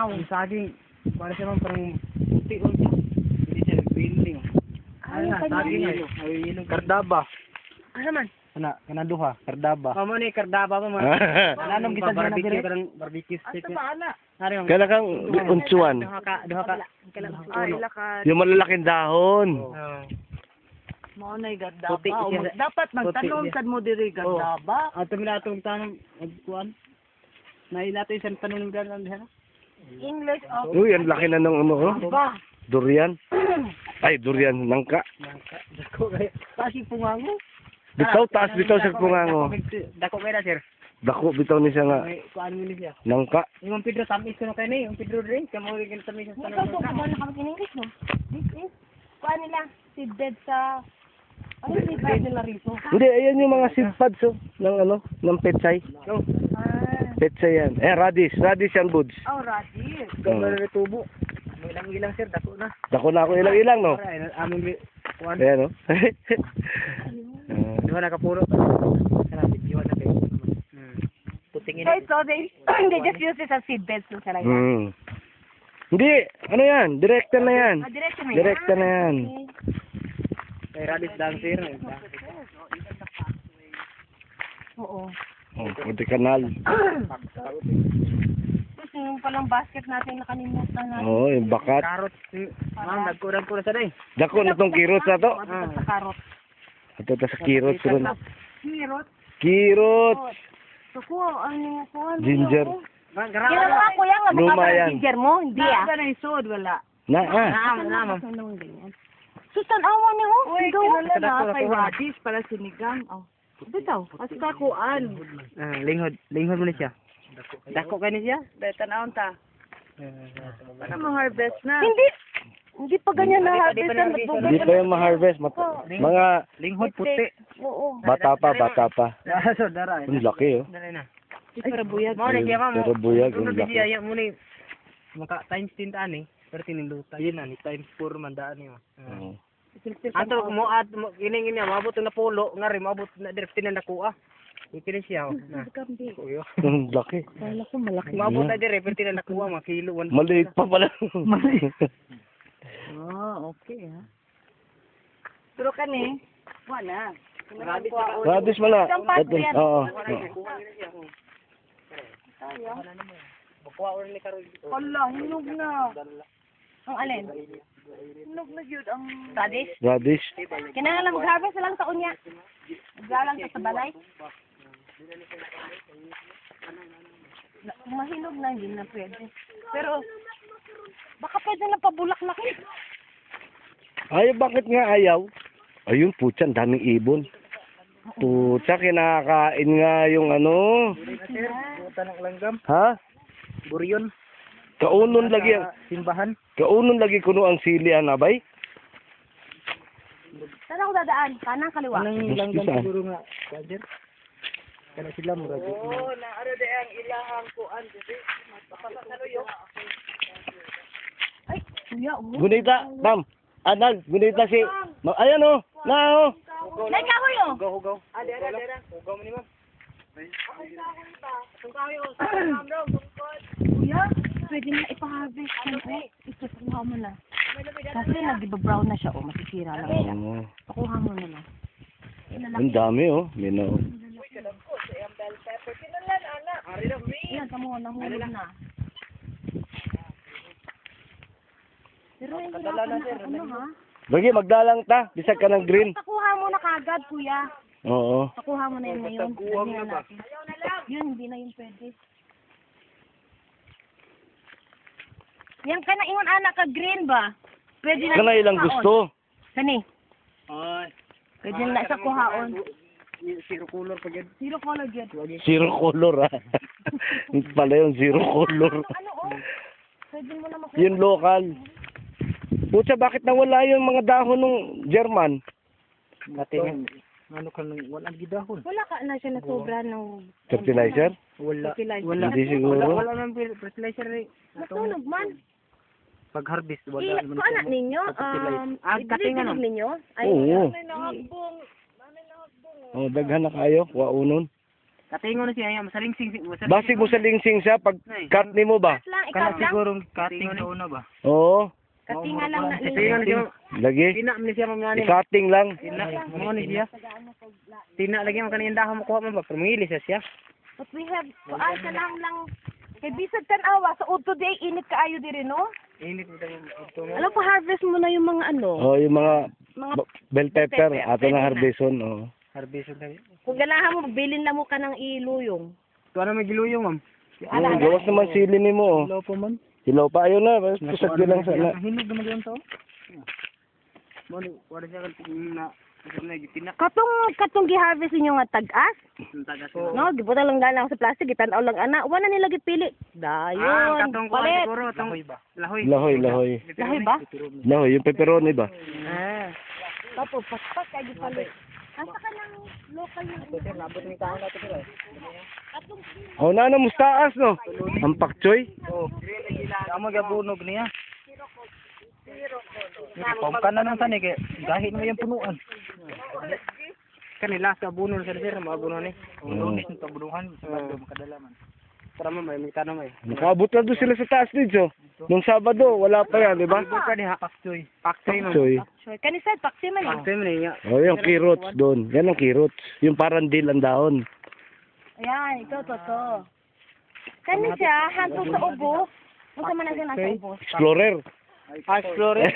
Ang saging, para siya parang puti-unti. Hindi siya nag-greening. Ay, Saging ay. Ay, kardaba. Ano man? Kanaduha, kardaba. Mamo ni kardaba mo man. Anong kita sa barbecue karang barbecue steak. Kala kang unsuan. Duha ka. Ay, lakad. Yung malalaking dahon. Mao nay Puti gardaba. siya. Dapat magtanong Puti sad mo diri gardaba. Ato mi atong tanong kuan. Naila to isang tanong ng ganun diha. English of Uy, ang laki na ng ano ko. ba? Durian. Ay, durian. Nangka. Dako kay pasi pungango. Bitaw, taas bitaw sa pungango. Dako kay na sir. Dako bitaw ni siya nga. May kuan mo ni siya. Nangka. Yung Pedro tamis ko na kay ni, yung Pedro rin kamo rin tamis sa Ikaw tanong. po ba nakapag English no? This is kuan nila seedbed sa ano seedbed nila rito? Hindi, ayan yung mga seed pods oh, ng ano, ng petsay. No. Petsay yan. Eh, radish. Radish yan, buds. Oh, radish. Gambar ni tubo. May ilang sir dako na. Dako na ako ilang-ilang, no? Para among kuan. Ayan, no? Duha na kapuro. Kana video na kay. Puting ini. Okay, so they just use this as seedbeds no sila yan. Hindi, ano yan? Director na yan. Diretso na yan. Director na yan. Kay Radis dancer. Oo. Oh, puti kanal. Kasi yung palang basket natin nakalimutan natin. Oo, yung bakat. Karot. Ma'am, nagkurang ko na sa day. Dako na tong kirot na to. Sa karot. Ito ta sa kirot. Ron. Kirot. Kirot. Suko, ano ko? Ginger. Ginawa ko yan, nga Luma baka yan. ginger mo, hindi ah. na isod wala. Na, Naam. Susan, awa niyo, oh. Uy, Sigaw. kilala na kay Radis para sinigang. Oh. Bitaw, as kakuan. Linghod mo ni siya. Dako kay ni siya. Betan aon ta. Para ma-harvest na. Hindi pa ganyan na harvest na. hindi pa yung ma-harvest. Mga Linghod puti. Oo. bata pa. So dara. Ang laki, oh. Dara na. Ay, para buyag. Mo ni siya mo. Pero buyag, ang laki. Siya mo ni maka times 10 ani. Pero tininduta yun ani times 4 mandaan niyo. Oo. Ato mo at kining niya mabot na pulo nga rin mabot na direct na nakuha. Ikini siya. Kuyo. Ang laki. Kala ko malaki. Mabot na direct pero na nakuha mga kilo 1. Maliit pa pala. Okay ha. Pero kani, wala. Radish mo na. Ito, oo. Bukuha or ni Karol. Hala, hinog na. Ang alin? Hinog na yun ang radish. Radish. Kinahanglan mag-harvest na lang sa unya. Maglalang sa balay. Mahinog na, hindi na pwede. Pero, baka pwede na pabulak-lak eh. Ay, bakit nga ayaw? Ayun, putya, ang daming ibon. Putya, kinakain nga yung ano. Buta ng langgam. Ha? Buryon. Kaunon lagi. Simbahan. Kaunon lagi kuno ang sili, anabay. Saan ako dadaan? Kanang kaliwa? Anong langgam Saan? siguro nga. Kajer. Kana sila murag. Oo, na ano de ang ilahang kuan dito. Ay, kuya, Gunita, tam. Anal, gunita si... Ayan, oh. Na, oh. Nay kahoy oh! Hugaw. Dera. Hugaw mo ni ma'am. Kuya, pwede na ipa-harvest yan eh. Ito, kuha mo na. Kasi nag-brown na siya oh, masisira lang siya. Oo. Pakuha mo na lang. Ang dami, oh. Lino. Yan, kamo, nahulog na. Pero hihirapan na ano ha? Lagi, magdalang ta. Bisag ka ng green. Pakuha mo na kagad, kuya. Oo. Pakuha mo na yun ngayon. Ganyan natin. Yun, hindi na yun pwede. Yan ka na ingon anak ka green ba? Pwede na. Kana ilang gusto. Kani. Ay. Pwede na sa kuhaon. Zero color pa gid. Zero color yun. Zero color, ha. Pala yung zero color. Ano oh? Pwede mo na makuha. Yung local. Putya, bakit nawala yung mga dahon ng German? Natin ano ka nang walang gidahon. Wala ka na siya na sobra ng Fertilizer? Wala. fertilizer. Hindi siguro. Wala nang fertilizer eh. Matunog man. Pag harvest wala naman. Kung anak ninyo, kating ano? ninyo? Ay, Oo. may Oh, daghan na kayo. Waunon. Katingon na siya, masalingsing. Basig mo sa lingsing siya pag cut ni mo ba? Lang, ikaw Kana lang. siguro cutting sa una ba? Oo. Katinga lang na Katingan siya. Lagi. Tina man siya mamani. I-cutting lang. Tina mo ni siya. Tina lagi man kaniyang dahon mo kuha man ba? Pumili siya. But we have, kuan ka lang. Kay bisag tanawa, sa udto di ay init kaayo diri, no? Init mo tayo. Alam pa harvest mo na yung mga ano, Oh, yung mga mga bell pepper, pepper, ato pwede na na. harveston, oh. Harveston tayo. kung ganahan mo, bilin lang mo ka ng iluyong. Tuwa na may giluyong, ma'am. Gawas naman sili ni mo, oh. Hello po, ma'am. Hilaw pa, ayun na, pusat ko lang sa na. Hinog naman yan to. Mano, wala siya na tina. Katong gi-harvest niyo nga tag-as, no? Gibuta lang dala sa plastic, gitanaw lang ana. Wala nila gipili. Dayon. Katong kuha Palit. siguro, lahoy ba? Lahoy. Lahoy. Lahoy ba? Lahoy, yung pepperoni ba? Ah. Tapos paspas kay gipalit. Asa ka ng local yung Labot ni tao natin sir. Oh, na mustaas, no? Ang pakchoy. Oh. Amo gabunog niya. Pamkan na nang tani kay gahit mo yung punuan. Kanila sa bunol sir mabuno ni. Lunis ng tabunuhan sa bagyo makadala man. Tara man may tanong ay. Nakaabot na doon sila sa taas dito. Nung Sabado, wala pa yan, di ba? Ka ni paksoy. Paksoy man. Pakchoy. Kani sad paksi man. Paksoy man niya. Oh, yung kirots doon. Yan ang kirots. Yung parang dill ang dahon. Ayan, ito to. Kani siya hanto sa ubo. Unsa man na siya nasa ubo? Explorer. Explorer.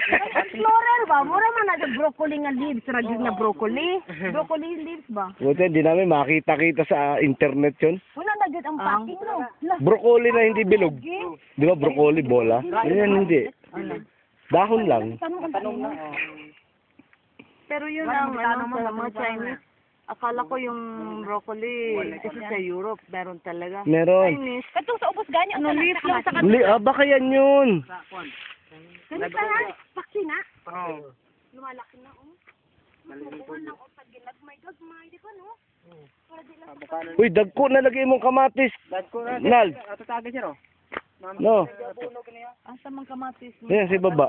Explorer ba? Mura man na broccoli nga leaves, ragig na broccoli. Broccoli leaves ba? Buti, hindi namin makita-kita sa internet yun. Wala na gud ang packing no. Broccoli na hindi bilog. Di ba broccoli, bola? Yan hindi. Dahon lang. Tanong na. Pero yun ang ano sa mga Chinese. Akala ko yung broccoli kasi sa Europe meron talaga. Meron. Katong sa ubos ganyan ano leaf lang sa Hindi, baka yan yun. kanila na paksi na. Oh. Lumalaki na oh. Lang o pag ginagmay gagmay di ba no? Para di lang Uy, dagko na lagay mong kamatis. Dagko na. Nal. Ato tagay sir oh. No. asa man kamatis mo. Yan, si baba.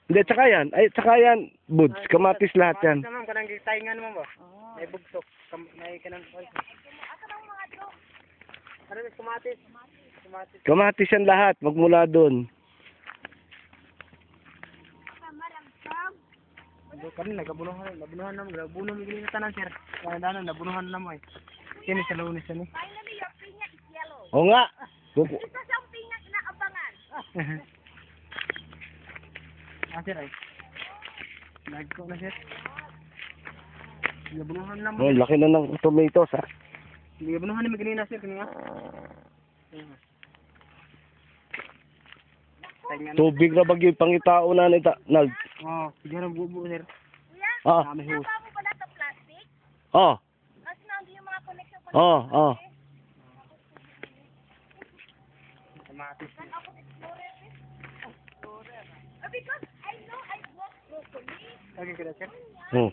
Hindi, tsaka yan. Ay, tsaka yan. Buds, kamatis lahat yan. Sa man kanang gitaingan mo ba? May bugtok. May kanang Ano ni kumatis? Kumatis. Kamatis yan lahat. Magmula doon. Kani nagabunuhan naman, nabunuhan mo gini na tanan sir. Danan nabunuhan na mo eh. Kini sa lunes ni. O nga. Sir ay. Nagko na sir. Nabunuhan na mo. Oh, laki na ng tomatoes, ha. Nabunuhan ni gini na sir kani nga. Tubig na bagyo yung pangitao na nita. Nal. Oh, siguro bubo sir. Ah. Kami hus. Oh. Oh, oh. Kamatis. Okay, kada sir. Hmm.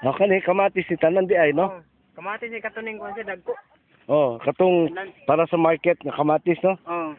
Okay, ni kamatis ni tanan di ay, no? Kamatis ni katuning ko sir dagko. Oh, katong para sa market na kamatis, no? Oh.